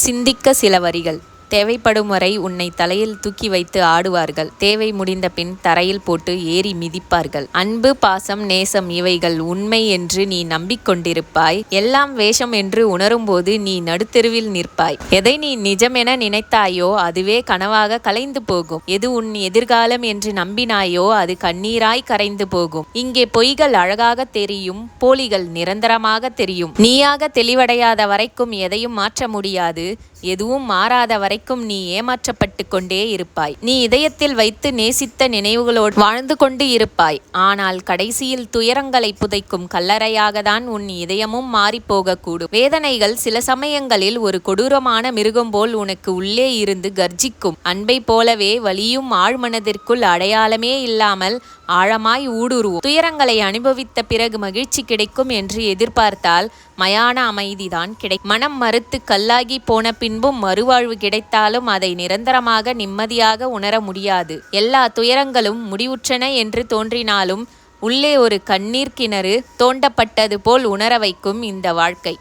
சிந்திக்க சில வரிகள். தேவைப்படும் வரை உன்னை தலையில் தூக்கி வைத்து ஆடுவார்கள். தேவை முடிந்த பின் தரையில் போட்டு ஏறி மிதிப்பார்கள். அன்பு, பாசம், நேசம் இவைகள் உண்மை என்று நீ நம்பிக்கொண்டிருப்பாய். எல்லாம் வேஷம் என்று உணரும்போது நீ நடுத்தெருவில் நிற்பாய். எதை நீ நிஜமென நினைத்தாயோ அதுவே கனவாக கலைந்து போகும். எது உன் எதிர்காலம் என்று நம்பினாயோ அது கண்ணீராய் கரைந்து போகும். இங்கே பொய்கள் அழகாக தெரியும், போலிகள் நிரந்தரமாக தெரியும். நீயாக தெளிவடையாத வரைக்கும் எதையும் மாற்ற முடியாது. எதுவும் மாறாத வரைக்கும் நீ ஏமாற்றப்பட்டு கொண்டே இருப்பாய். நீ இதயத்தில் வைத்து நேசித்த நினைவுகளோடு வாழ்ந்து கொண்டு இருப்பாய். ஆனால் கடைசியில் துயரங்களை புதைக்கும் கல்லறையாகத்தான் உன் இதயமும் மாறிப்போகக்கூடும். வேதனைகள் சில சமயங்களில் ஒரு கொடூரமான மிருகம் போல் உனக்கு உள்ளே இருந்து கர்ஜிக்கும். அன்பை போலவே வலியும் ஆழ்மனதிற்குள் அடையாளமே இல்லாமல் ஆழமாய் ஊடுருவும். துயரங்களை அனுபவித்த பிறகு மகிழ்ச்சி கிடைக்கும் என்று எதிர்பார்த்தால் மயான அமைதிதான் கிடைக்கும். மனம் மறுத்து கல்லாகி போன பின்பும் மறுவாழ்வு கிடைத்தாலும் அதை நிரந்தரமாக நிம்மதியாக உணர முடியாது. எல்லா துயரங்களும் முடிவுற்றன என்று தோன்றினாலும் உள்ளே ஒரு கண்ணீர் கிணறு தோண்டப்பட்டது போல் உணர வைக்கும் இந்த வாழ்க்கை.